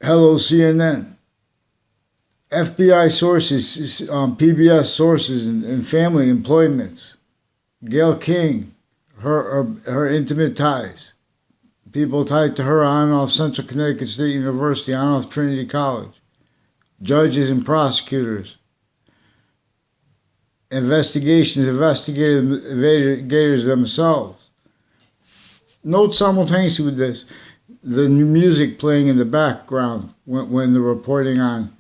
Hello, CNN. FBI sources, PBS sources, and family employments. Gail King, her intimate ties. People tied to her on and off Central Connecticut State University, on and off Trinity College. Judges and prosecutors. Investigators themselves. Note simultaneously with this the new music playing in the background when they're reporting on,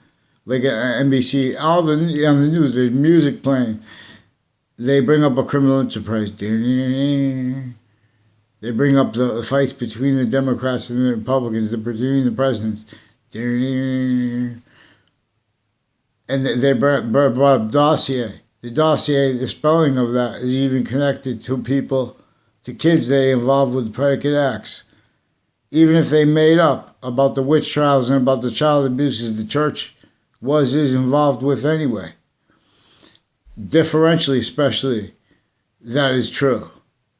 like NBC, all the on the news, there's music playing. They bring up a criminal enterprise. They bring up the fights between the Democrats and the Republicans, between the presidents. And they brought up dossier. The dossier, the spelling of that is even connected to people, to kids they involved with predicate acts. Even if they made up about the witch trials and about the child abuses the church is involved with anyway. Differentially, especially, that is true.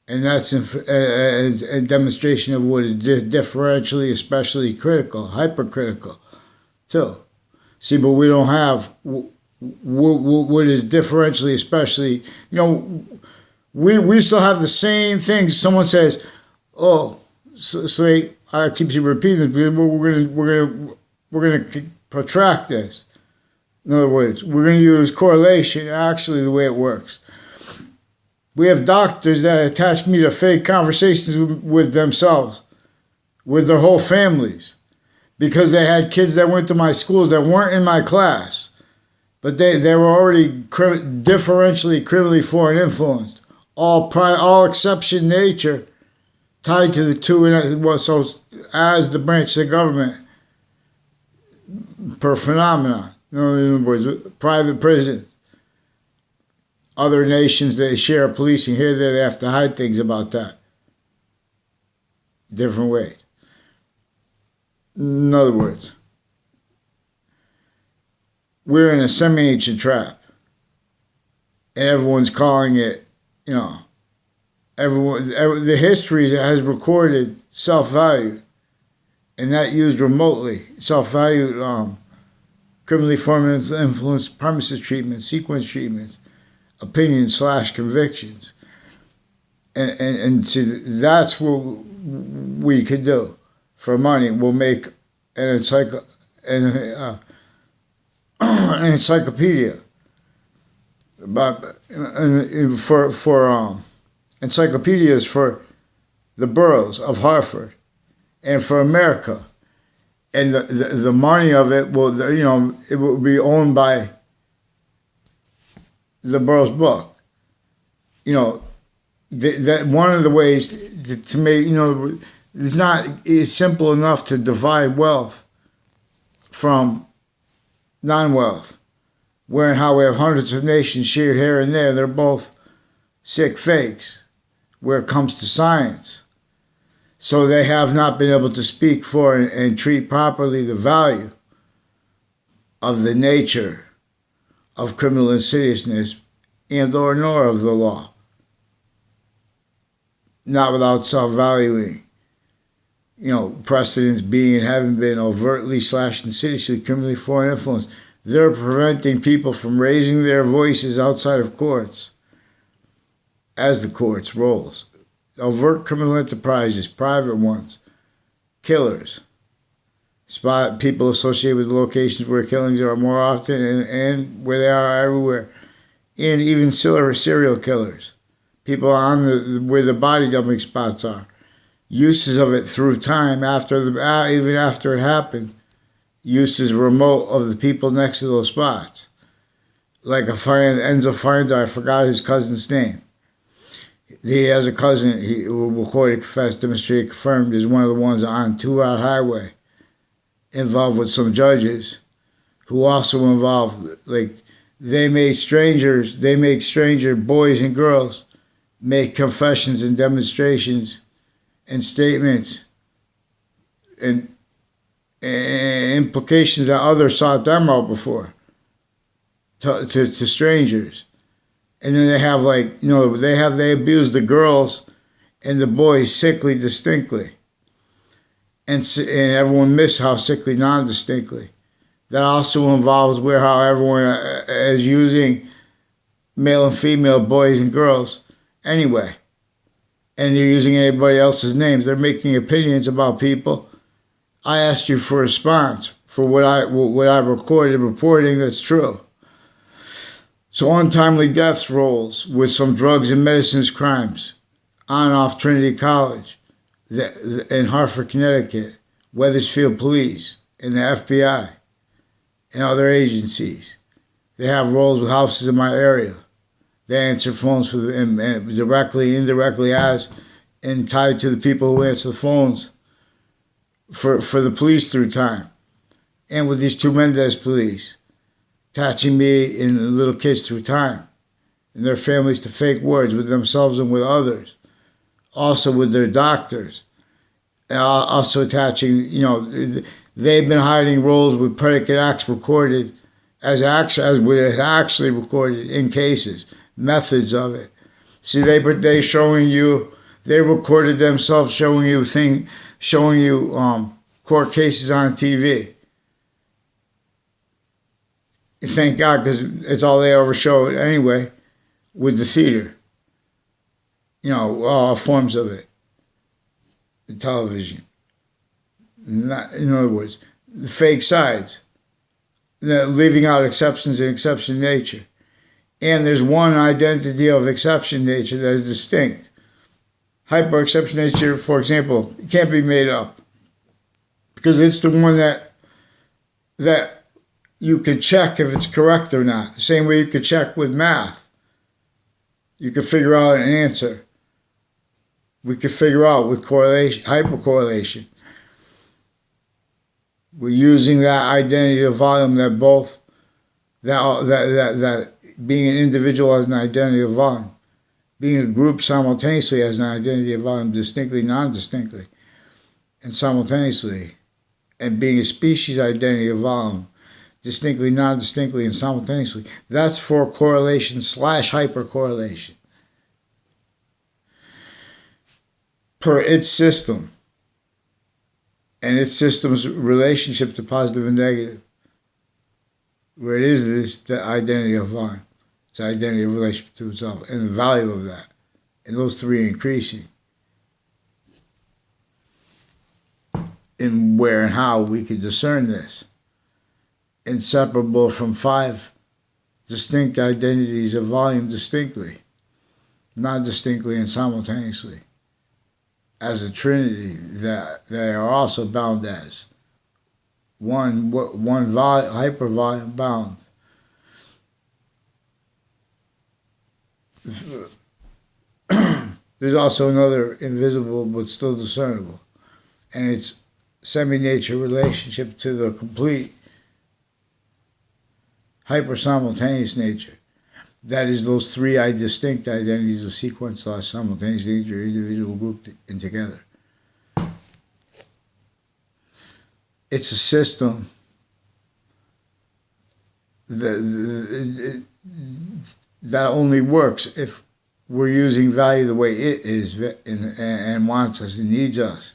And that's a demonstration of what is differentially, especially critical, hypercritical, too. See, but we don't have what is differentially, especially, we still have the same things. Someone says, oh, so I keep repeating this, we're gonna protract this. In other words, we're going to use correlation, actually the way it works. We have doctors that attach me to fake conversations with themselves, with their whole families, because they had kids that went to my schools that weren't in my class, but they were already differentially criminally foreign influenced, all exception nature tied to the two, so as the branch of the government per phenomenon. In other words, private prisons. Other nations, they share policing. Here, there, they have to hide things about that. Different ways. In other words, we're in a semi-ancient trap. And everyone's calling it, the history has recorded self-value. And that used remotely. Self-value, criminally formed influence, premises treatments, sequence treatments, opinions / convictions. And see, that's what we could do for money. We'll make an encyclopedia for encyclopedias for the boroughs of Hartford and for America. And the money of it will, it will be owned by the borough's book. That one of the ways to make, it's simple enough to divide wealth from non-wealth. Where and how we have hundreds of nations shared here and there, they're both sick fakes where it comes to science. So they have not been able to speak for and treat properly the value of the nature of criminal insidiousness and or nor of the law. Not without self-valuing, precedents being and having been overtly / insidiously criminally foreign influence. They're preventing people from raising their voices outside of courts as the courts rolls. Overt criminal enterprises, private ones, killers, spot people associated with locations where killings are more often and where they are everywhere, and even serial killers, people on where the body dumping spots are, uses of it through time even after it happened, uses remote of the people next to those spots, like Enzo Firenze. I forgot his cousin's name. He has a cousin, he recorded, confessed, demonstrated, confirmed, is one of the ones on 2 Route Highway, involved with some judges, who also involved, they make stranger boys and girls make confessions and demonstrations and statements and implications that others sought them out before to strangers. And then they have they abuse the girls and the boys sickly distinctly. and everyone missed how sickly non-distinctly. That also involves where how everyone is using male and female, boys and girls anyway. And they're using anybody else's names. They're making opinions about people. I asked you for a response for what I recorded reporting that's true. So untimely deaths rolls with some drugs and medicines crimes on and off Trinity College in Hartford, Connecticut, Wethersfield Police, and the FBI, and other agencies. They have roles with houses in my area. They answer phones for and directly, indirectly as, and tied to the people who answer the phones for the police through time. And with these two Mendez police, attaching me and the little kids through time, and their families to fake words with themselves and with others. Also with their doctors, and also attaching, they've been hiding roles with predicate acts recorded as actually recorded in cases, methods of it. See, they recorded themselves showing you court cases on TV. Thank God, because it's all they ever showed anyway with the theater. All forms of it. The television. In other words, the fake sides. Leaving out exceptions and exception nature. And there's one identity of exception nature that is distinct. Hyper-exception nature, for example, can't be made up. Because it's the one that you could check if it's correct or not. The same way you could check with math. You could figure out an answer. We could figure out with correlation, hypercorrelation. We're using that identity of volume that being an individual has an identity of volume. Being a group simultaneously has an identity of volume, distinctly, non-distinctly, and simultaneously. And being a species identity of volume, distinctly, non-distinctly, and simultaneously. That's for correlation / hypercorrelation. Per its system, and its system's relationship to positive and negative, where it is the identity of volume, its identity of relationship to itself, and the value of that, and those three increasing, and where and how we can discern this, inseparable from 5 distinct identities of volume distinctly, non-distinctly, and simultaneously, as a trinity that they are also bound as one hypervolume bound. There's also another invisible but still discernible, and it's semi-nature relationship to the complete hyper-simultaneous nature. That is those 3 distinct identities of sequence / simultaneous nature, individual, group, and together. It's a system that only works if we're using value the way it is and wants us and needs us.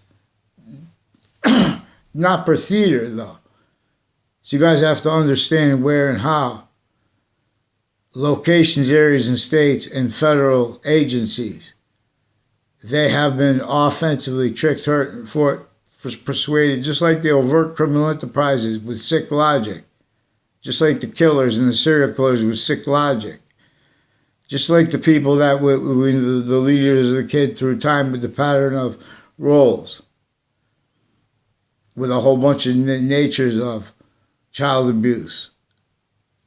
Not per theater, though. So you guys have to understand where and how. Locations, areas, and states, and federal agencies, they have been offensively tricked, hurt, persuaded, just like the overt criminal enterprises with sick logic, just like the killers and the serial killers with sick logic, just like the people that were the leaders of the kid through time with the pattern of roles, with a whole bunch of natures of child abuse.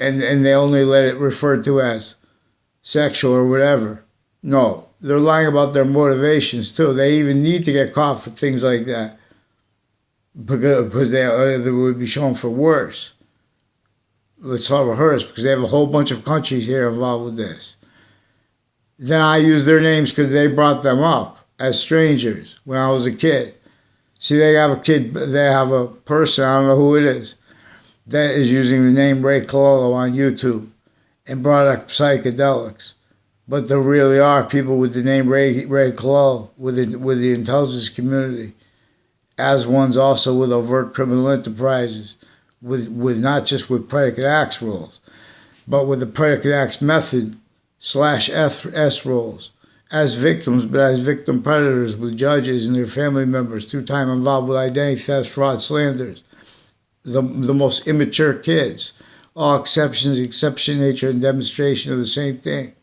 And they only let it referred to as sexual or whatever. No, they're lying about their motivations too. They even need to get caught for things like that because they would be shown for worse. Let's not rehearse because they have a whole bunch of countries here involved with this. Then I use their names because they brought them up as strangers when I was a kid. See, they have a person, I don't know who it is, that is using the name Ray Cololo on YouTube and brought up psychedelics. But there really are people with the name Ray Cololo with the intelligence community as ones also with overt criminal enterprises, with not just with predicate acts roles, but with the predicate acts method slash S roles, as victims, but as victim predators with judges and their family members through time involved with identity theft, fraud, slanders, the most immature kids, all exceptions, exception, nature, and demonstration of the same thing.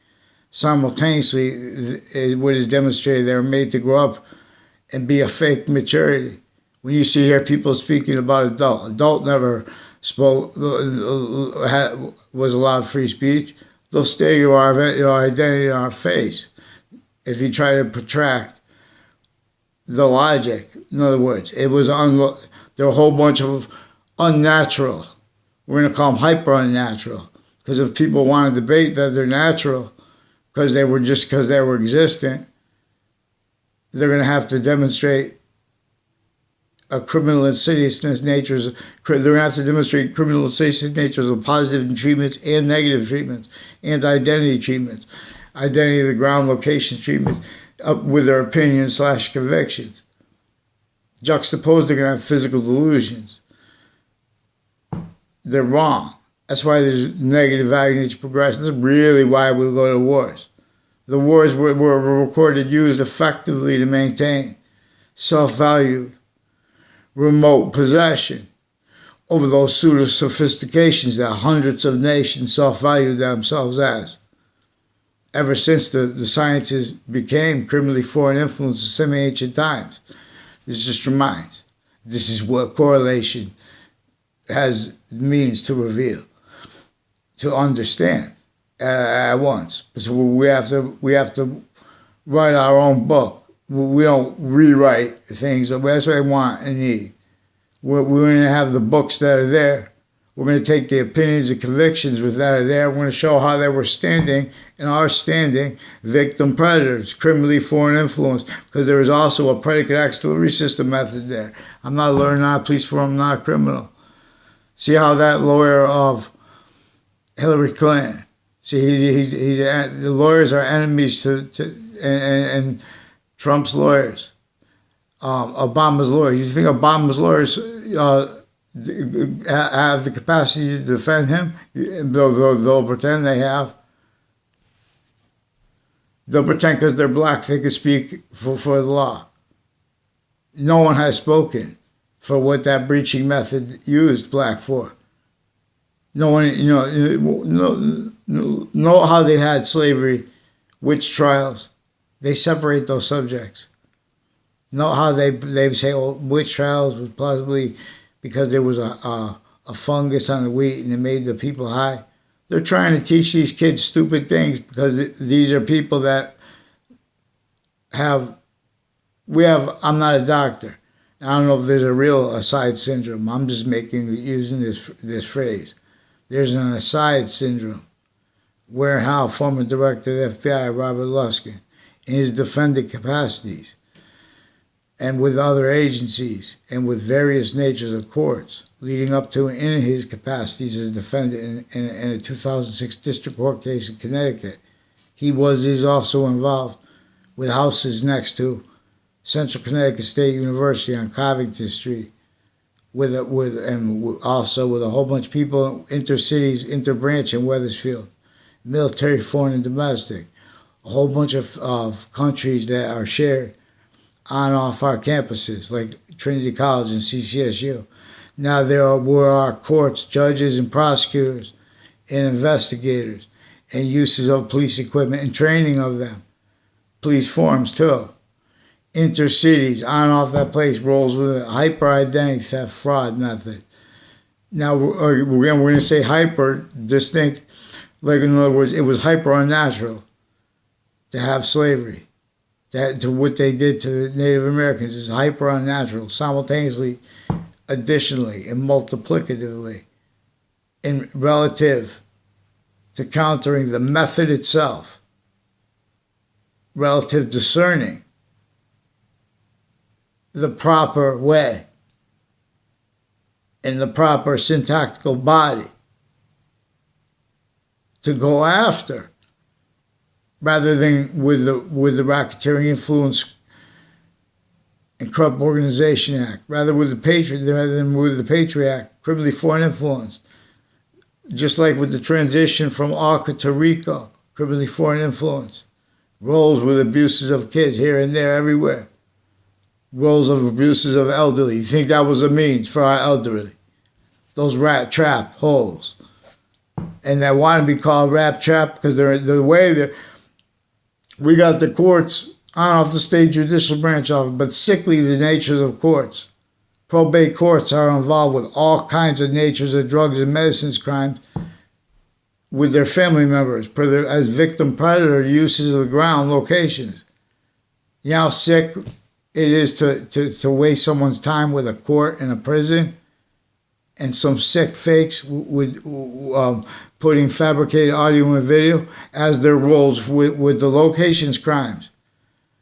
Simultaneously, what is demonstrated, they're made to grow up and be a fake maturity. When you see here people speaking about adult never spoke, was allowed free speech, they'll stare your identity in our face if you try to protract the logic. In other words, there were a whole bunch of unnatural. We're going to call them hyper unnatural, because if people want to debate that they're natural because they were existent, they're going to have to demonstrate a criminal insidiousness natures. They're going to have to demonstrate criminal insidious natures of positive treatments and negative treatments and identity treatments, identity of the ground location treatments with their opinions / convictions. Juxtaposed, they're going to have physical delusions. They're wrong. That's why there's negative value nature progression. That's really why we go to wars. The wars were recorded, used effectively to maintain self-value, remote possession over those pseudo-sophistications that hundreds of nations self-value themselves as. Ever since the sciences became criminally foreign influence in semi-ancient times. This just reminds. This is what correlation means to reveal, to understand at once. So we have to write our own book. We don't rewrite things. That's what I want and need. We're going to have the books that are there. We're going to take the opinions and convictions that are there. We're going to show how they were standing and are standing victim predators, criminally foreign influence, because there is also a predicate acts delivery system method there. I'm not a lawyer, not a police form, I'm not a criminal. See how that lawyer of Hillary Clinton, the lawyers are enemies and Trump's lawyers, Obama's lawyers. You think Obama's lawyers have the capacity to defend him? They'll pretend they have. They'll pretend because they're black they can speak for the law. No one has spoken for what that breaching method used black for. No one, know how they had slavery, witch trials. They separate those subjects. Know how they say, witch trials was possibly because there was a fungus on the wheat and it made the people high. They're trying to teach these kids stupid things because these are people that I'm not a doctor. I don't know if there's a real aside syndrome. I'm just using this phrase. There's an aside syndrome. Where and how former director of the FBI, Robert Luskin, in his defendant capacities, and with other agencies, and with various natures of courts, leading up to and in his capacities as defendant in a 2006 district court case in Connecticut. He is also involved with houses next to Central Connecticut State University on Covington Street, also with a whole bunch of people, intercities, interbranch in Wethersfield, military, foreign, and domestic, a whole bunch of countries that are shared on and off our campuses, like Trinity College and CCSU. Now there were our courts, judges, and prosecutors, and investigators, and uses of police equipment and training of them. Police forms too. Intercities, on and off that place, rolls with a hyper identity theft fraud method. Now we're going to say hyper, distinct, like in other words, it was hyper unnatural to have slavery. To what they did to the Native Americans is hyper unnatural, simultaneously, additionally, and multiplicatively, in relative to countering the method itself, relative discerning the proper way in the proper syntactical body to go after, rather than with the racketeering influence and Corrupt Organization Act, rather than with the Patriot Act, criminally foreign influence. Just like with the transition from ARCA to RICO, criminally foreign influence. Rolls with abuses of kids here and there, everywhere. Rolls of abuses of elderly. You think that was a means for our elderly? Those rat trap holes. And they want to be called rat trap because we got the courts on off the state judicial branch of it, but sickly the natures of courts. Probate courts are involved with all kinds of natures of drugs and medicines crimes with their family members as victim predator uses of the ground locations. You know how sick it is to waste someone's time with a court and a prison, and some sick fakes with putting fabricated audio and video as their roles with the locations crimes.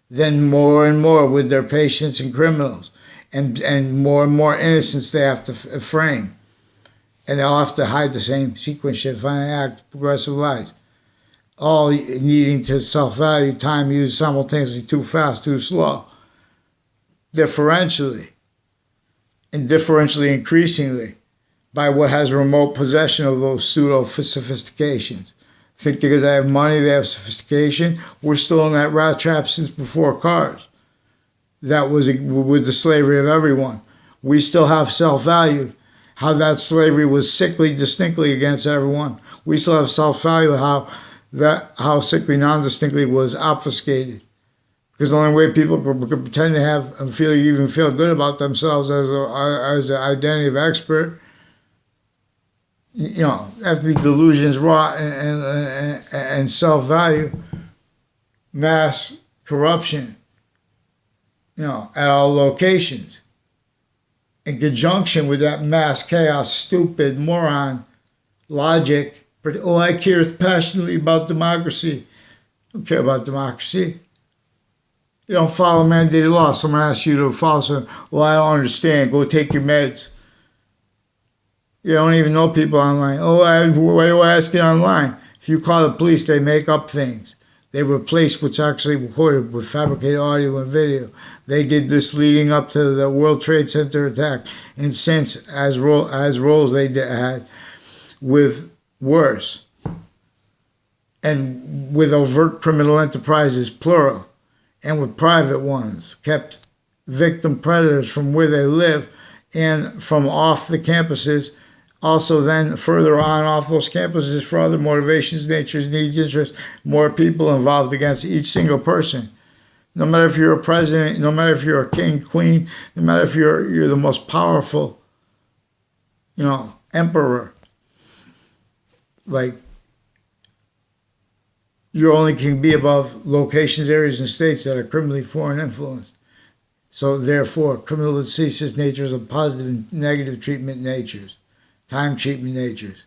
Then more and more with their patients and criminals. And more innocents they have to frame. And they'll have to hide the same sequence shit, finally act, progressive lies. All needing to self-value, time used simultaneously, too fast, too slow. Differentially increasingly, by what has remote possession of those pseudo-sophistications. Think because they have money, they have sophistication. We're still in that rat trap since before cars. That was with the slavery of everyone. We still have self-value. How that slavery was sickly, distinctly against everyone. We still have self-value. How sickly, non-distinctly was obfuscated. Because the only way people could pretend to have and even feel good about themselves as an identity of expert, have to be delusions, raw and self-value, mass corruption. At all locations. In conjunction with that mass chaos, stupid, moron, logic. I care passionately about democracy. I don't care about democracy. You don't follow mandated law. Someone asks you to follow something. Well, I don't understand. Go take your meds. You don't even know people online. Why are you asking online? If you call the police, they make up things. They replaced what's actually recorded with fabricated audio and video. They did this leading up to the World Trade Center attack, and since as roles they had with worse and with overt criminal enterprises, plural, and with private ones, kept victim predators from where they live and from off the campuses. Also then further on off those campuses for other motivations, natures, needs, interests, more people involved against each single person. No matter if you're a president, no matter if you're a king, queen, no matter if you're the most powerful, emperor. Like, you only can be above locations, areas, and states that are criminally foreign influenced. So therefore, criminal and ceaseless natures of positive and negative treatment natures. Time treatment natures,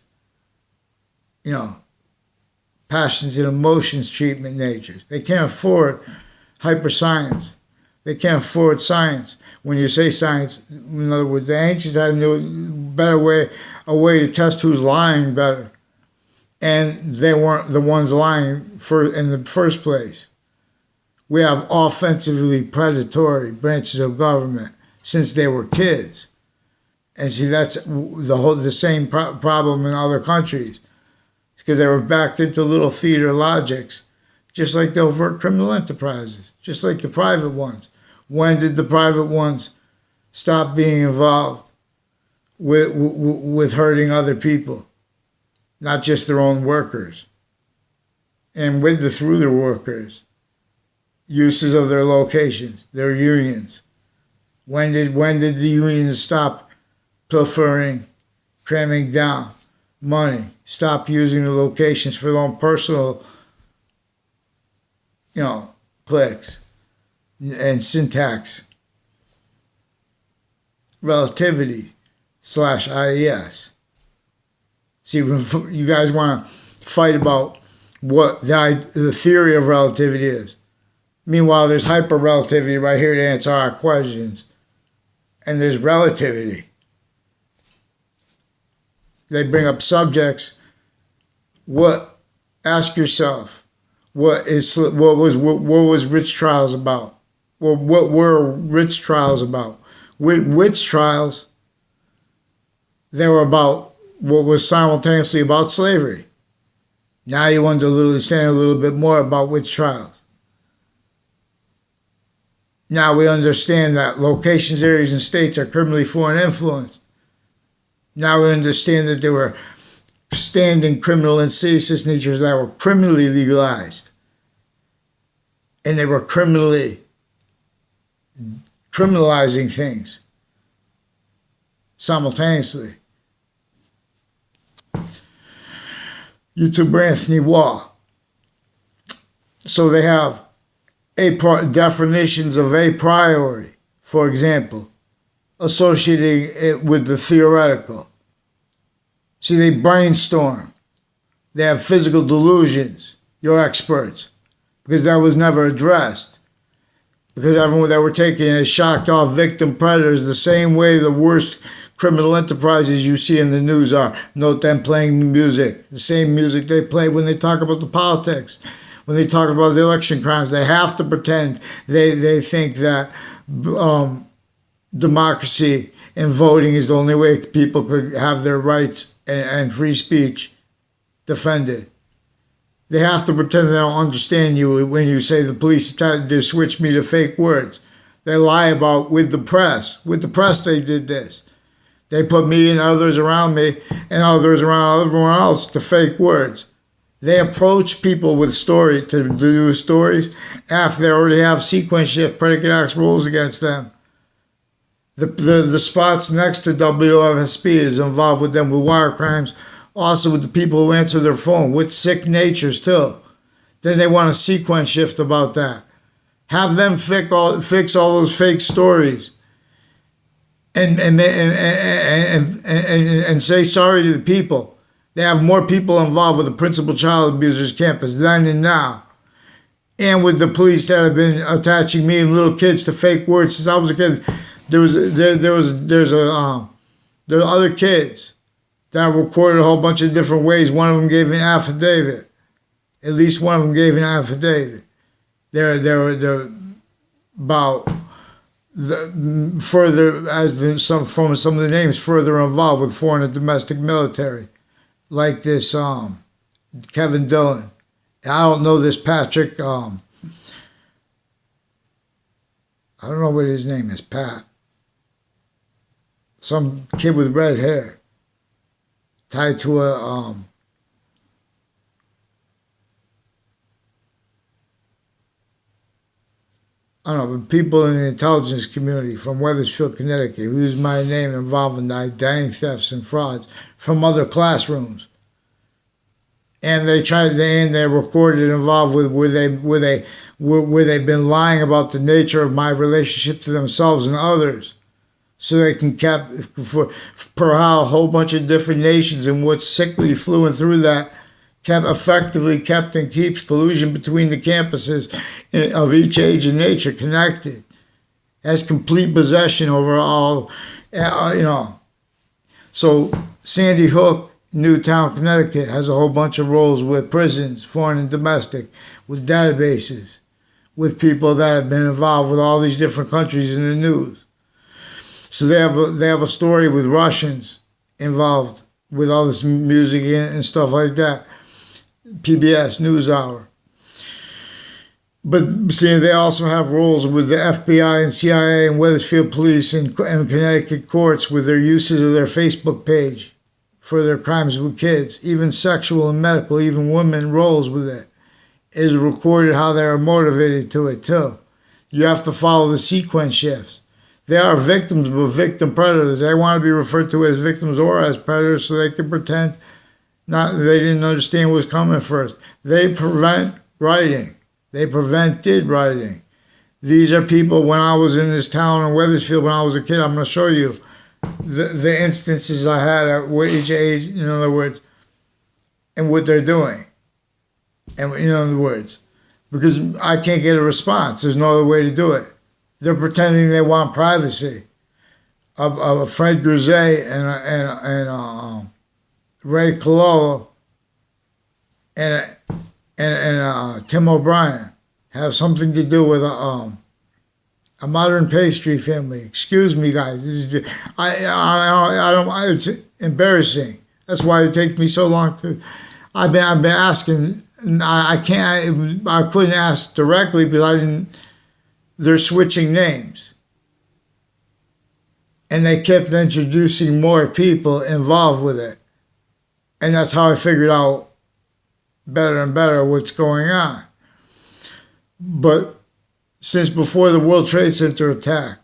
passions and emotions treatment natures. They can't afford hyperscience. They can't afford science. When you say science, in other words, the ancients had a way to test who's lying better. And they weren't the ones lying in the first place. We have offensively predatory branches of government since they were kids. And see, that's the same problem in other countries. Because they were backed into little theater logics, just like the overt criminal enterprises, just like the private ones. When did the private ones stop being involved with hurting other people, not just their own workers? And through their workers, uses of their locations, their unions. When did the unions stop pilfering, cramming down money, stop using the locations for their own personal, clicks and syntax, relativity /IES. See, you guys want to fight about what the theory of relativity is. Meanwhile, there's hyper-relativity right here to answer our questions. And there's relativity. They bring up subjects. Ask yourself, what was Rich Trials about? Well, what were witch trials about? Witch trials, they were about what was simultaneously about slavery. Now you understand a little bit more about witch trials. Now we understand that locations, areas, and states are criminally foreign influenced. Now we understand that there were standing criminal and seditious natures that were criminally legalized. And they were criminalizing things simultaneously. YouTuber Anthony Wall. So they have definitions of a priori, for example, associating it with the theoretical. See, they brainstorm. They have physical delusions, your experts, because that was never addressed. Because everyone that were taken as shocked off victim predators the same way the worst criminal enterprises you see in the news are. Note them playing music, the same music they play when they talk about the politics. When they talk about the election crimes, they have to pretend they think that democracy and voting is the only way people could have their rights and free speech defended. They have to pretend they don't understand you when you say the police tried to switch me to fake words. They lie about with the press. With the press they did this. They put me and others around me and others around everyone else to fake words. They approach people with to do stories after they already have sequence shift predicate acts rules against them. The spots next to WFSB is involved with them with wire crimes, also with the people who answer their phone, with sick natures too. Then they want a sequence shift about that. Have them fix all those fake stories and say sorry to the people. They have more people involved with the principal child abusers campus then and now. And with the police that have been attaching me and little kids to fake words since I was a kid. There are other kids that recorded a whole bunch of different ways. One of them gave an affidavit. At least one of them gave an affidavit. They're about further, as from some of the names, further involved with foreign and domestic military, like this Kevin Dillon. I don't know this Patrick. I don't know what his name is. Pat. Some kid with red hair tied to a I don't know, but people in the intelligence community from Wethersfield, Connecticut, who used my name involved in identity thefts and frauds from other classrooms. And they recorded involved with where they've been lying about the nature of my relationship to themselves and others. So they can per how a whole bunch of different nations and what's sickly fluent through that effectively kept and keeps collusion between the campuses of each age and nature connected. Has complete possession over all, So Sandy Hook, Newtown, Connecticut has a whole bunch of roles with prisons, foreign and domestic, with databases, with people that have been involved with all these different countries in the news. So they have a story with Russians involved with all this music and stuff like that. PBS NewsHour. But see, they also have roles with the FBI and CIA and Wethersfield Police and Connecticut courts with their uses of their Facebook page for their crimes with kids, even sexual and medical, even women roles with it. It is recorded how they are motivated to it too. You have to follow the sequence shifts. They are victims, but victim predators. They want to be referred to as victims or as predators so they can pretend they didn't understand what was coming first. They prevent writing. They prevented writing. These are people, when I was in this town in Wethersfield when I was a kid, I'm going to show you the instances I had at each age, in other words, and what they're doing. And in other words, because I can't get a response. There's no other way to do it. They're pretending they want privacy. Of Fred Grisey and Ray Cololo and Tim O'Brien have something to do with A modern pastry family. Excuse me, guys. I don't. It's embarrassing. That's why it takes me so long to. I've been asking. I can't. I couldn't ask directly because I didn't. They're switching names, and they kept introducing more people involved with it, and that's how I figured out better and better what's going on. But since before the World Trade Center attack,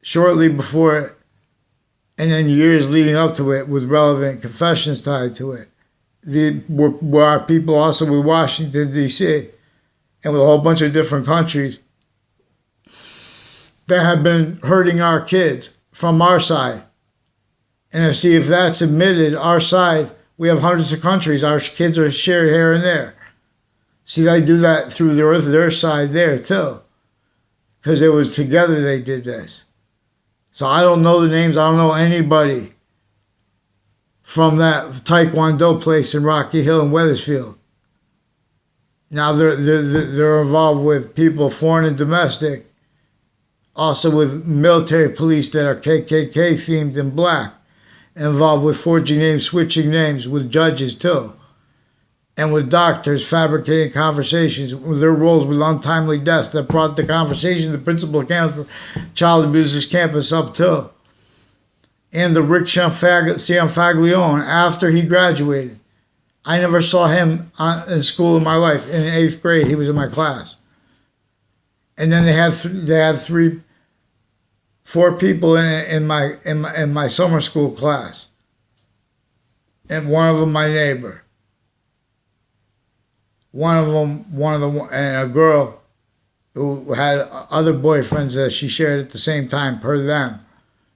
shortly before it, and then years leading up to it with relevant confessions tied to it, were our people also with Washington, D.C., and with a whole bunch of different countries that have been hurting our kids from our side. And see if that's admitted, our side, we have hundreds of countries, our kids are shared here and there. See, they do that through their side there too, because it was together they did this. So I don't know the names. I don't know anybody from that Taekwondo place in Rocky Hill and Wethersfield. Now they're involved with people foreign and domestic, also with military police that are KKK themed and black, involved with forging names, switching names, with judges too. And with doctors fabricating conversations, with their roles with untimely deaths that brought the conversation, the principal account for child abusers campus up too. And the Rick Cianfaglione, after he graduated. I never saw him in school in my life. In 8th grade, he was in my class. And then they had four people in my summer school class. And one of them my neighbor. And a girl who had other boyfriends that she shared at the same time, per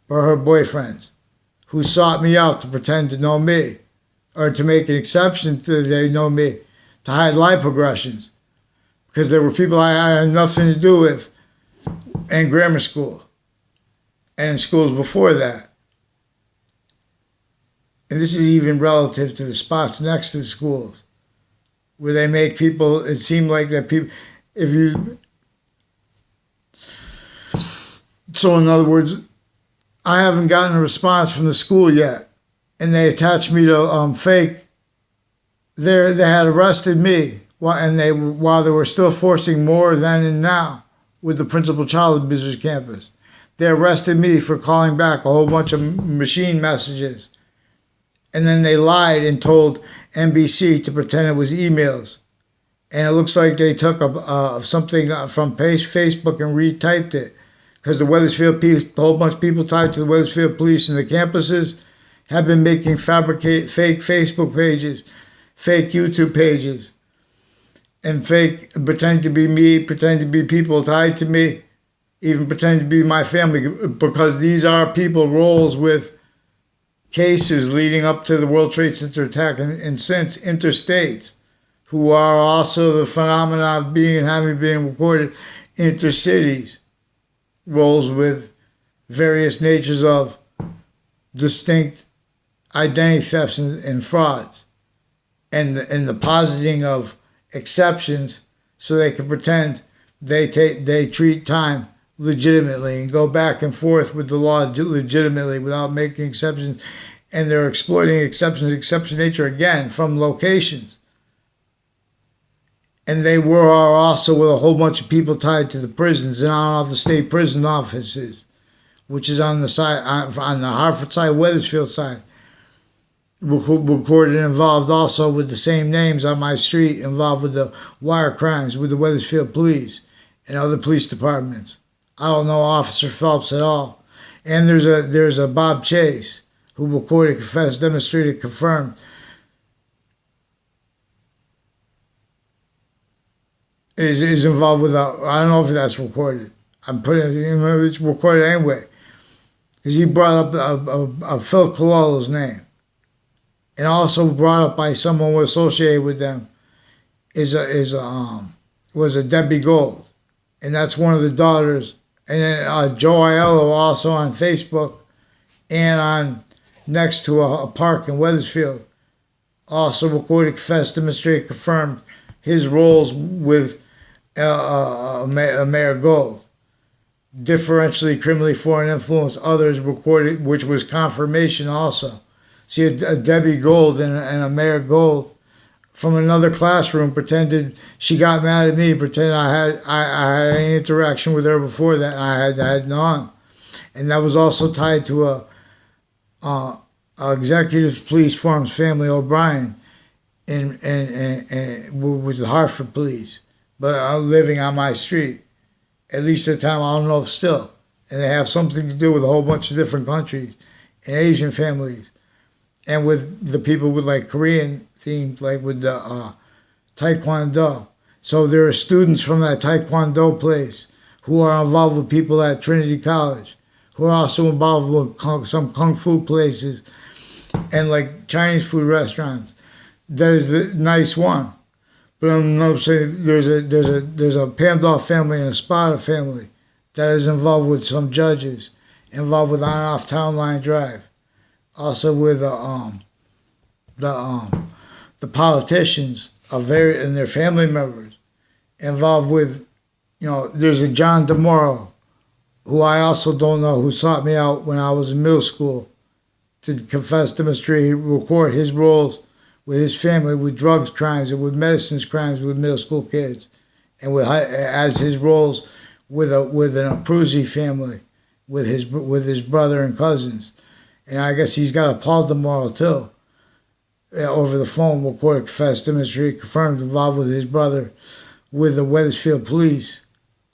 her boyfriends, who sought me out to pretend to know me, or to make an exception to they know me, to hide life progressions, because there were people I had nothing to do with in grammar school and in schools before that. And this is even relative to the spots next to the schools, where they make people, it seemed like that people, so in other words, I haven't gotten a response from the school yet, and they attached me to fake. They had arrested me, while they were still forcing more then and now with the principal child abusers campus. They arrested me for calling back a whole bunch of machine messages, and then they lied and told NBC to pretend it was emails. And it looks like they took something from Facebook and retyped it, because the Wethersfield police, a whole bunch of people tied to the Wethersfield police and the campuses have been making fake Facebook pages, fake YouTube pages, and pretend to be me, pretend to be people tied to me, even pretend to be my family, because these are people roles with cases leading up to the World Trade Center attack and since interstates, who are also the phenomena of having been recorded intercities, roles with various natures of distinct identity thefts and frauds, and the positing of exceptions so they can pretend they treat time legitimately and go back and forth with the law legitimately without making exceptions, and they're exploiting exception nature again from locations. And they are also with a whole bunch of people tied to the prisons and on the state prison offices, which is on the side, on the Hartford side, Wethersfield side. Recorded and involved also with the same names on my street, involved with the wire crimes with the Wethersfield police and other police departments. I don't know Officer Phelps at all. And there's a Bob Chase who recorded, confessed, demonstrated, confirmed. Is involved with, I don't know if that's recorded. It's recorded anyway. Because he brought up Phil Cololo's name. And also brought up by someone associated with them was a Debbie Gold. And that's one of the daughters. And then Joe Aiello also on Facebook and on next to a park in Wethersfield also recorded, confessed, demonstrated, confirmed his roles with Mayor Gold. Differentially criminally foreign influence others recorded, which was confirmation also. See, a Debbie Gold and a Mayor Gold from another classroom pretended she got mad at me, pretended I had any interaction with her before that, and I had none. And that was also tied to a executive police forum's family O'Brien in with the Hartford police, but living on my street. At least at the time, I don't know if still. And they have something to do with a whole bunch of different countries and Asian families. And with the people with like Korean themed, like with the Taekwondo. So there are students from that Taekwondo place who are involved with people at Trinity College, who are also involved with some Kung Fu places and like Chinese food restaurants. That is the nice one. But I'm saying there's a Pamdorf family and a Spada family that is involved with some judges, involved with on-off Town Line Drive, also with the politicians and their family members, involved with, there's a John DeMoro, who I also don't know, who sought me out when I was in middle school to confess to mystery, record his roles with his family, with drugs crimes and with medicines crimes with middle school kids, and as his roles with an Abruzzi family, with his brother and cousins, and I guess he's got a Paul DeMoro too. Over the phone, recorded confessed demonstrated confirmed involved with his brother, with the Wethersfield police,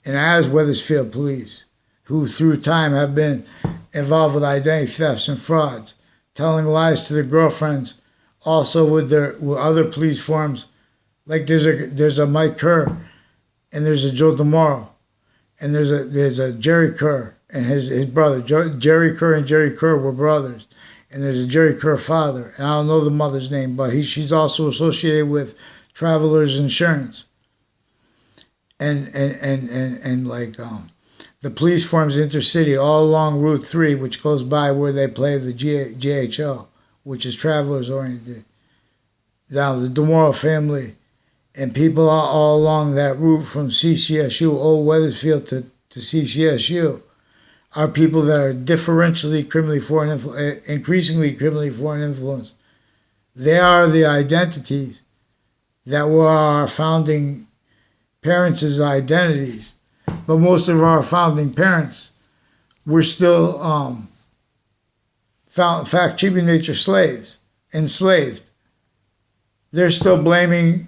and as Wethersfield police, who through time have been involved with identity thefts and frauds, telling lies to their girlfriends. Also with other police forms, like there's a Mike Kerr, and there's a Joe DeMoro, and there's a Jerry Kerr and his brother. Jerry Kerr and Jerry Kerr were brothers, and there's a Jerry Kerr father, and I don't know the mother's name, but she's also associated with Travelers Insurance, and like the police forms intercity all along Route 3, which goes by where they play the JHL. Which is travelers oriented. Now the DeMoro family and people all along that route from CCSU, Old Wethersfield to CCSU, are people that are differentially criminally foreign increasingly criminally foreign influenced. They are the identities that were our founding parents' identities, but most of our founding parents were still fact-cheaping nature slaves, enslaved. They're still blaming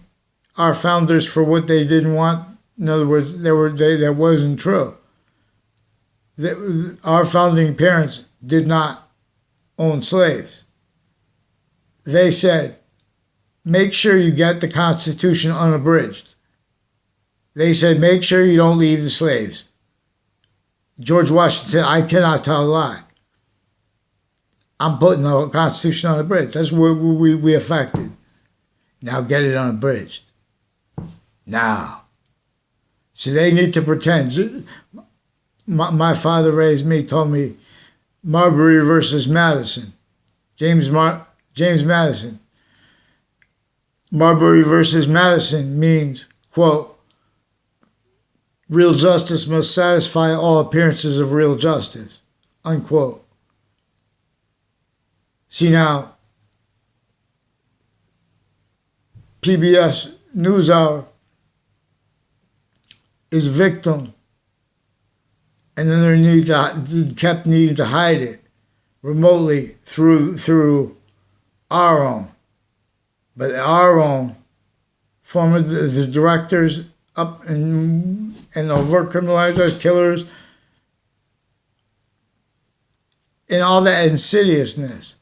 our founders for what they didn't want. In other words, that wasn't true. Our founding parents did not own slaves. They said, make sure you get the Constitution unabridged. They said, make sure you don't leave the slaves. George Washington said, I cannot tell a lie. I'm putting the Constitution unabridged. That's what we affected. Now get it unabridged. Now. So they need to pretend. My father raised me, told me, Marbury versus Madison. James Madison. Marbury versus Madison means, quote, real justice must satisfy all appearances of real justice, unquote. See now, PBS NewsHour is a victim, and then they kept needing to hide it remotely through our own. But our own, former the directors up and overt criminalizers, killers, and all that insidiousness.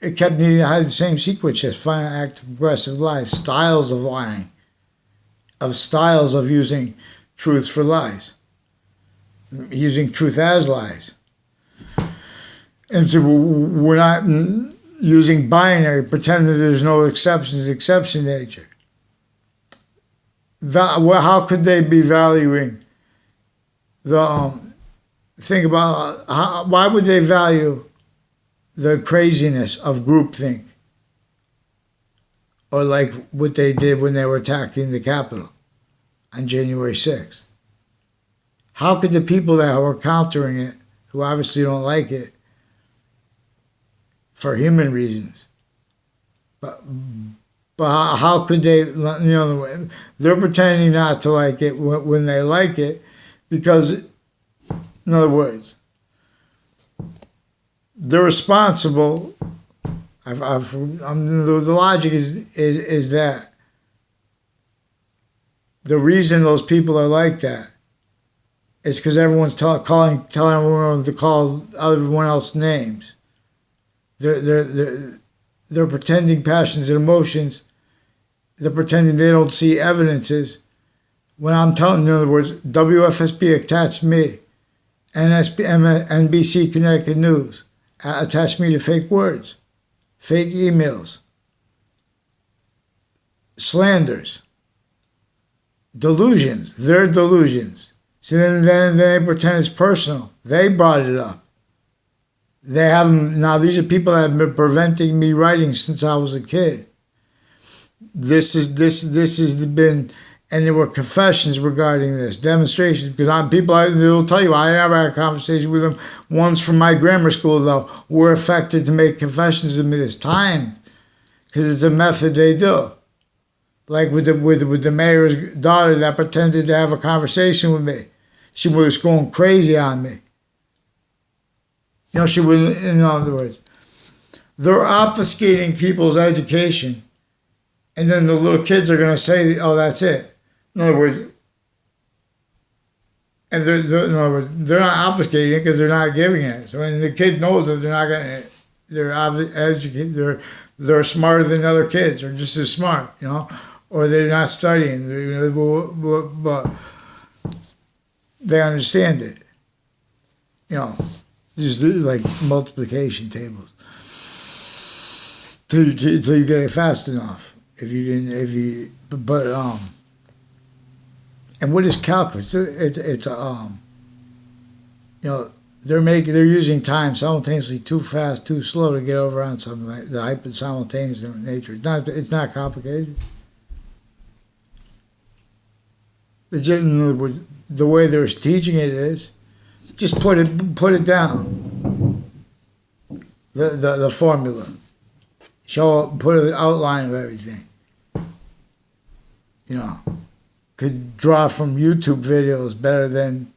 It kept needing to hide the same secret, just find an act of aggressive lies, styles of lying, styles of using truth for lies, using truth as lies. And so we're not using binary, pretending that there's no exceptions, exception nature. How could they be valuing the, think about, why would they value the craziness of groupthink, or like what they did when they were attacking the Capitol? on January 6th? How could the people that were countering it, who obviously don't like it, for human reasons, but how could they, they're pretending not to like it when they like it, because, in other words, they're responsible. The logic is that the reason those people are like that is because everyone's telling everyone to call everyone else names. They're pretending passions and emotions. They're pretending they don't see evidences. When I'm telling, in other words, WFSB attached me, NBC Connecticut News attached me to fake words, fake emails, slanders, delusions. They're delusions. So then they pretend it's personal. They brought it up. They haven't. Now these are people that have been preventing me writing since I was a kid. This has been, and there were confessions regarding this, demonstrations, because they'll tell you I never had a conversation with them. Ones from my grammar school though were affected to make confessions of me this time, because it's a method they do. Like with the mayor's daughter that pretended to have a conversation with me. She was going crazy on me. She was, in other words, they're obfuscating people's education, and then the little kids are going to say, oh, that's it. In other words, and they're not obfuscating it because they're not giving it. So when the kid knows that they're not going to, they're educated, they're smarter than other kids, or just as smart, or they're not studying, but they understand it, just do like multiplication tables till you get it fast enough. And what is calculus? They're using time simultaneously, too fast, too slow to get over on something like the hyper simultaneous nature. It's not complicated. The way they're teaching it is, just put it down. The formula. Put an outline of everything. Could draw from YouTube videos better than,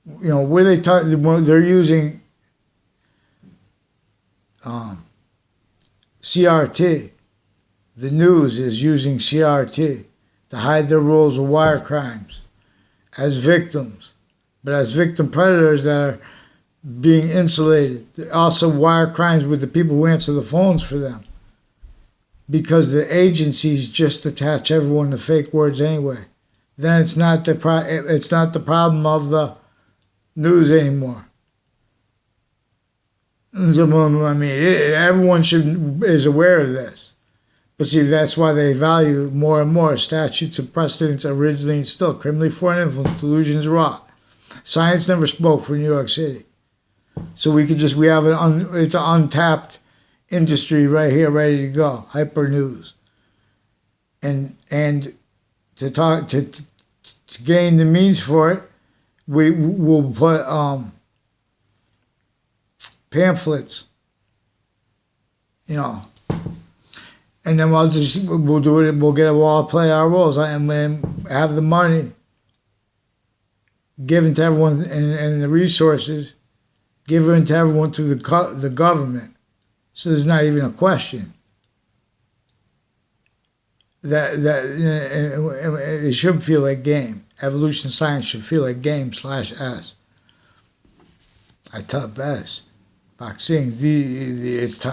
where they talk. They're using CRT. The news is using CRT to hide their roles of wire crimes as victims, but as victim predators that are being insulated. Also wire crimes with the people who answer the phones for them, because the agencies just attach everyone to fake words anyway. Then it's not the problem of the news anymore. Everyone is aware of this. But see, that's why they value more and more statutes and precedents originally instilled. Criminally foreign influence, delusions raw. Science never spoke for New York City. So it's an untapped industry right here, ready to go. Hyper news. And to gain the means for it, we will put pamphlets, and then we'll do it. We'll all play our roles and have the money given to everyone and the resources given to everyone through the government. So there's not even a question that it should feel like game. Evolution science should feel like game/S. I tell best. Boxing, it's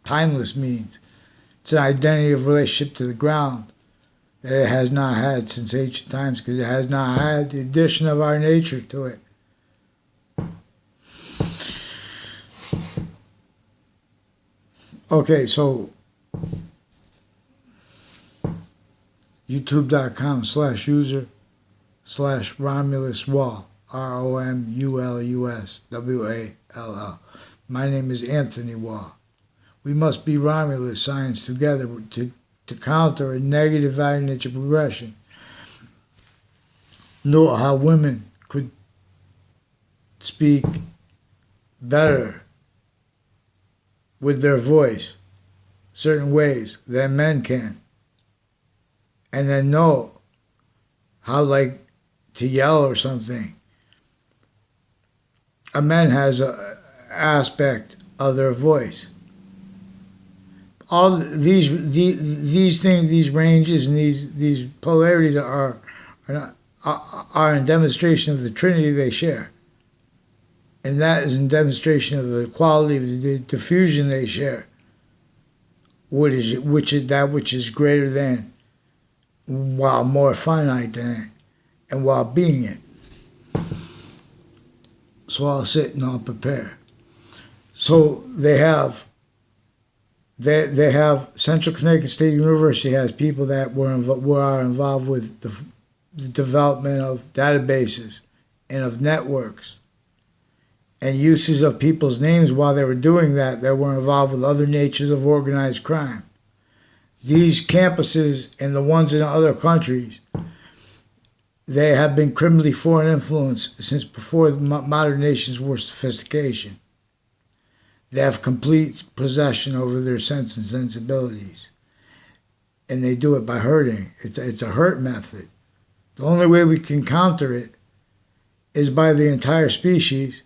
timeless means. It's an identity of relationship to the ground that it has not had since ancient times, because it has not had the addition of our nature to it. Okay, so youtube.com/user/RomulusWall, ROMULUSWALL. My name is Anthony Wall. We must be Romulus science together to counter a negative value nature progression. knew how women could speak better with their voice, certain ways, than men can. And then know how, like, to yell or something. A man has an aspect of their voice. All these things, these ranges, and these polarities are in demonstration of the Trinity they share, and that is in demonstration of the quality of the diffusion they share. Which is greater than, while more finite than it, and while being it. So I'll sit and I'll prepare. So they have Central Connecticut State University has people that are involved with the development of databases and of networks and uses of people's names while they were doing that were involved with other natures of organized crime. These campuses and the ones in other countries, they have been criminally foreign influence since before the modern nations were sophistication. They have complete possession over their sense and sensibilities. And they do it by hurting. It's a hurt method. The only way we can counter it is by the entire species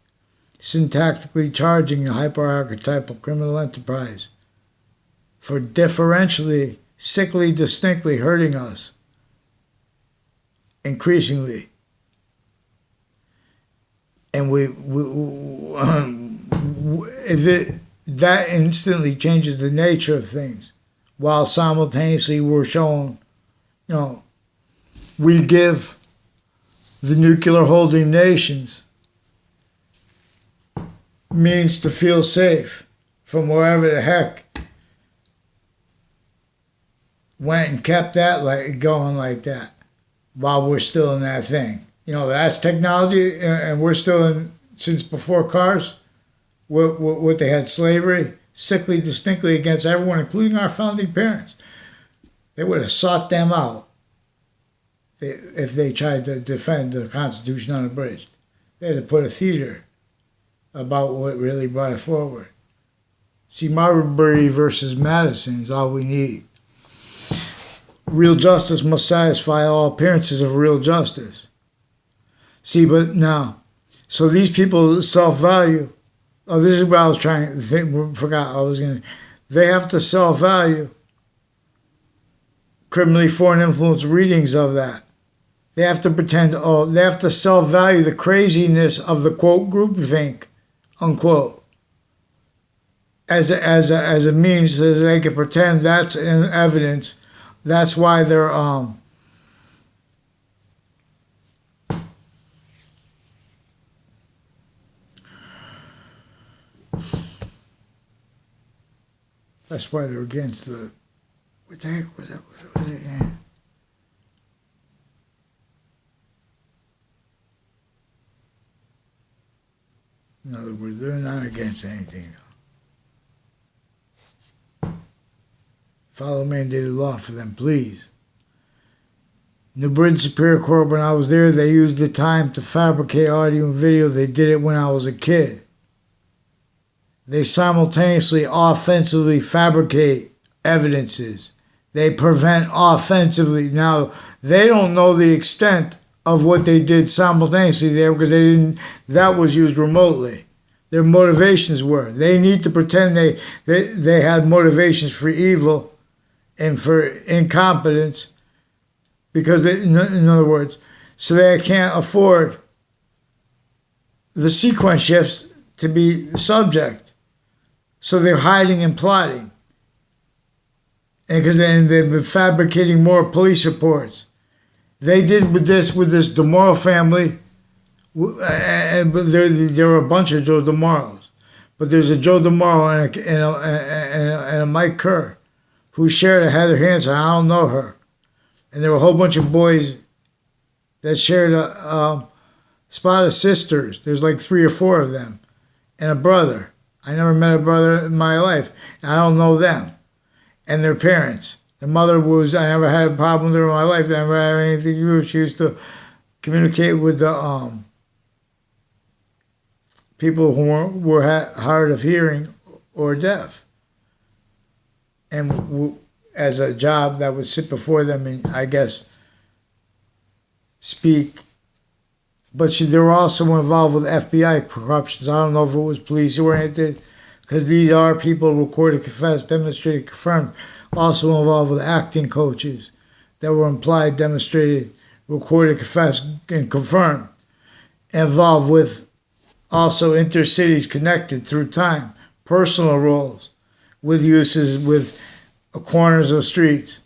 syntactically charging a hyper-archetypal criminal enterprise for differentially, sickly, distinctly hurting us increasingly. And that instantly changes the nature of things, while simultaneously we're shown, we give the nuclear holding nations means to feel safe from wherever the heck went and kept that going like that, while we're still in that thing. That's technology, and we're still in, since before cars, what they had slavery, sickly distinctly against everyone, including our founding parents. They would have sought them out if they tried to defend the Constitution unabridged. They had to put a theater about what really brought it forward. See, Marbury versus Madison is all we need. Real justice must satisfy all appearances of real justice. See, but now, so these people self-value. Oh, this is what I was trying to think. They have to self-value criminally foreign influence readings of that. They have to pretend, they have to self-value the craziness of the, quote, groupthink, unquote, as a means so they can pretend that's in evidence. That's why they're, that's why they're against the, what the heck was that? What was it? In other words, they're not against anything. Follow mandated law for them, please. New Britain Superior Court, when I was there, they used the time to fabricate audio and video. They did it when I was a kid. They simultaneously offensively fabricate evidences. They prevent offensively. Now, they don't know the extent of what they did simultaneously there because that was used remotely. Their motivations were. They need to pretend they had motivations for evil and for incompetence because, in other words, so they can't afford the sequence shifts to be subject. So they're hiding and plotting. And because they've been fabricating more police reports. They did with this DeMorrow family, but there were a bunch of Joe DeMorrows. But there's a Joe DeMorrow and a Mike Kerr who shared a Heather Hansen. I don't know her. And there were a whole bunch of boys that shared a spot of sisters. There's like 3 or 4 of them. And a brother. I never met a brother in my life. I don't know them. And their parents. The mother I never had a problem with her in my life. I never had anything to do. She used to communicate with the people who were hard of hearing or deaf, and as a job that would sit before them and, I guess, speak. But they were also involved with FBI corruptions. I don't know if it was police oriented, because these are people recorded, confessed, demonstrated, confirmed, also involved with acting coaches that were implied, demonstrated, recorded, confessed, and confirmed. Involved with also intercities connected through time, personal roles, with uses with corners of streets,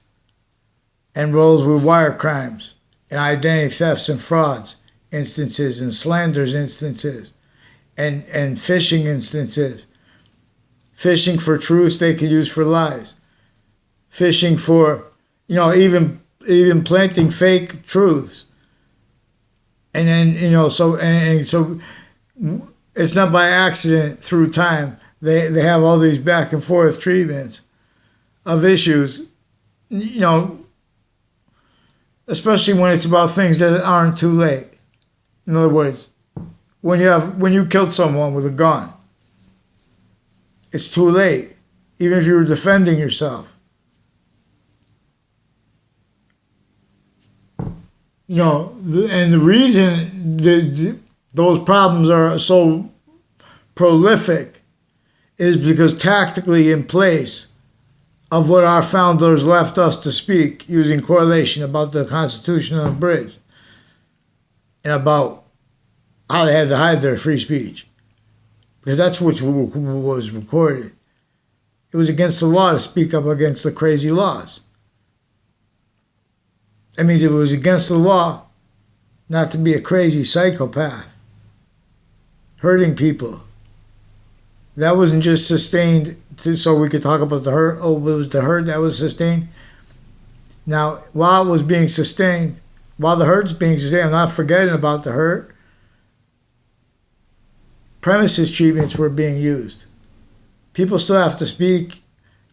and roles with wire crimes, and identity thefts and frauds instances, and slanders instances, and phishing instances. Phishing for truths they could use for lies. Phishing for, even planting fake truths. And then, so it's not by accident through time. They have all these back and forth treatments of issues, especially when it's about things that aren't too late. In other words, when you killed someone with a gun, it's too late, even if you were defending yourself. And the reason those problems are so prolific is because tactically in place of what our founders left us to speak, using correlation about the Constitution unabridged, and about how they had to hide their free speech. Because that's what was recorded. It was against the law to speak up against the crazy laws. That means it was against the law not to be a crazy psychopath, hurting people. That wasn't just sustained so we could talk about the hurt. Oh, it was the hurt that was sustained. Now, while it was being sustained, while the hurt's being sustained, I'm not forgetting about the hurt. Premises treatments were being used. People still have to speak.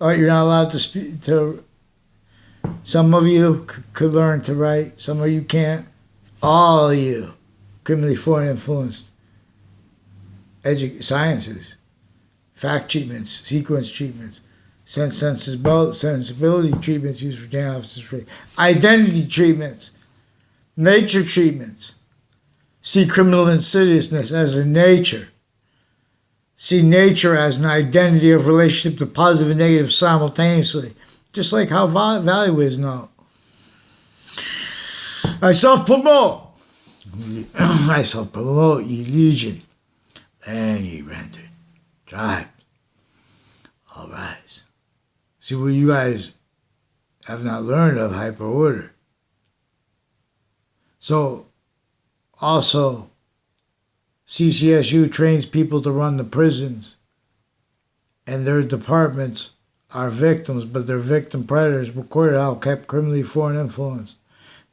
You're not allowed to speak. Some of you could learn to write. Some of you can't. All of you, criminally foreign influenced sciences, fact treatments, sequence treatments, sensibility treatments used for jail officers, identity treatments, nature treatments. See criminal insidiousness as a nature. See nature as an identity of relationship to positive and negative simultaneously, just like how value is now. I self-promote. I self-promote, ye legion. And ye rendered. Tribes. All rise. See what you guys have not learned of hyper order. So, also, CCSU trains people to run the prisons, and their departments are victims, but they're victim predators, recorded out, kept criminally foreign influenced.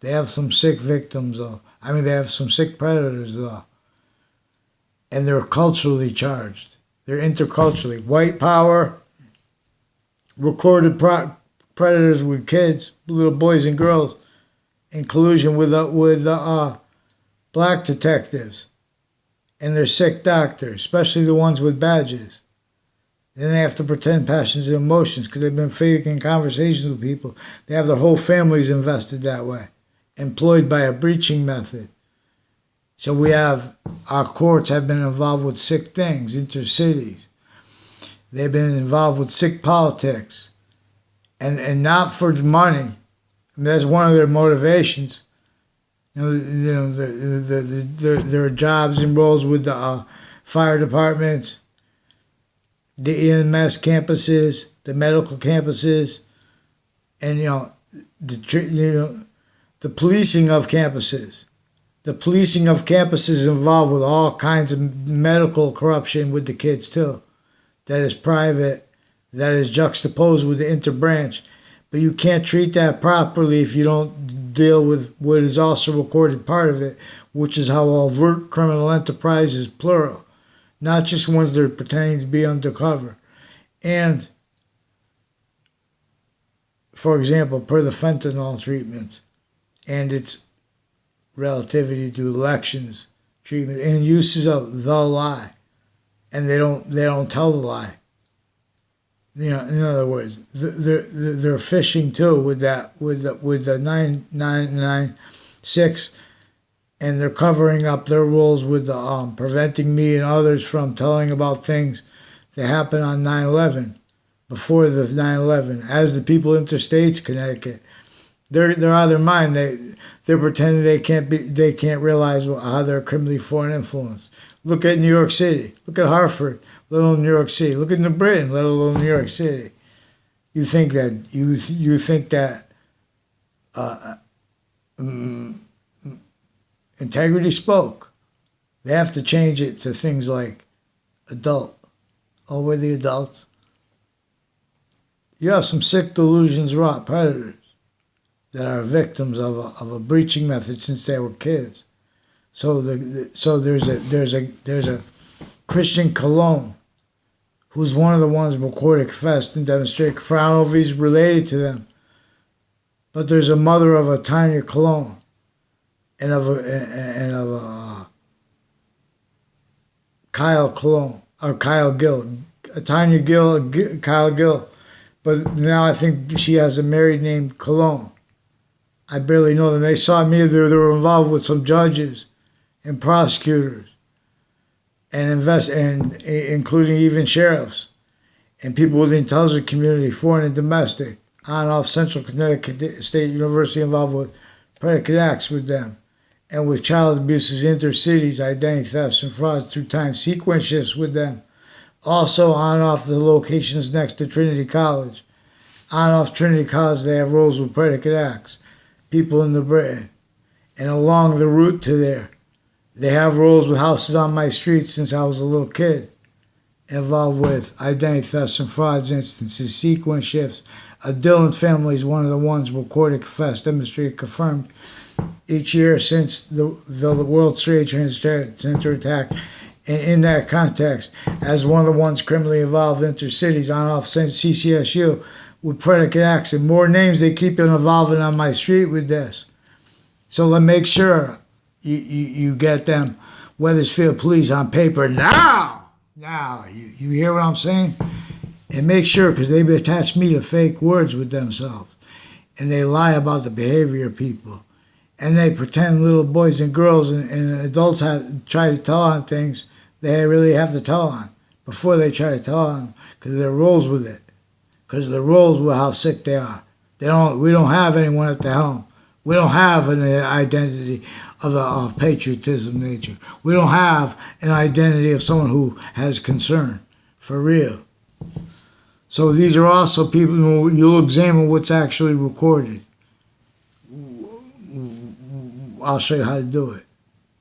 They have some sick victims, though. They have some sick predators, though. And they're culturally charged. They're interculturally. White power, recorded predators with kids, little boys and girls, in collusion with black detectives and their sick doctors, especially the ones with badges. Then they have to pretend passions and emotions because they've been faking conversations with people. They have their whole families invested that way, employed by a breaching method. So we have, our courts have been involved with sick things, intercities. They've been involved with sick politics. And not for money. That's one of their motivations. Their jobs and roles with the fire departments, the EMS campuses, the medical campuses, and the policing of campuses. The policing of campuses is involved with all kinds of medical corruption with the kids too. That is private, that is juxtaposed with the interbranch. But you can't treat that properly if you don't deal with what is also recorded part of it, which is how overt criminal enterprise is plural, not just ones that are pretending to be undercover. And, for example, per the fentanyl treatments and its relativity to elections, treatment, and uses of the lie, and they don't tell the lie. You know, in other words, they're fishing too with the 996, and they're covering up their rules with the preventing me and others from telling about things that happened on 9/11, before the 9/11, as the people interstates, Connecticut. They're out of their mind. They're pretending they can't realize how they're criminally foreign influence. Look at New York City. Look at Hartford, let alone New York City. Look at New Britain, let alone New York City. You think that integrity spoke. They have to change it to things like adult. Oh, we're the adults. You have some sick delusions wrought predators that are victims of a breaching method since they were kids. So there's a Christian Cologne who's one of the ones recorded, confessed, and demonstrated. I don't know if he's related to them, but there's a mother of a Tanya Cologne and of a Kyle Cologne or Kyle Gill, Tanya Gill, Kyle Gill, but now I think she has a married name Cologne. I barely know them. They saw me. They were involved with some judges and prosecutors, and including even sheriffs and people with the intelligence community, foreign and domestic, on and off Central Connecticut State University, involved with predicate acts with them, and with child abuses, intercities, identity thefts, and frauds through time sequence shifts with them. Also on and off the locations next to Trinity College. On and off Trinity College, they have roles with predicate acts. People in the Britain, and along the route to there, they have roles with houses on my street since I was a little kid, involved with identity thefts and frauds instances, sequence shifts. A Dillon family is one of the ones recorded, confessed, demonstrated, confirmed each year since the World Trade Center attack. And in that context, as one of the ones criminally involved intercities on off CCSU, with predicate acts, and more names they keep on evolving on my street with this. So let's make sure you get them Wethersfield Police on paper now. Now, you hear what I'm saying? And make sure, because they've attached me to fake words with themselves. And they lie about the behavior of people. And they pretend little boys and girls and adults try to tell on things they really have to tell on before they try to tell on, because there are rules with it. Because the rules with how sick they are. We don't have anyone at the helm. We don't have an identity of patriotism nature. We don't have an identity of someone who has concern, for real. So these are also people who you'll examine what's actually recorded. I'll show you how to do it.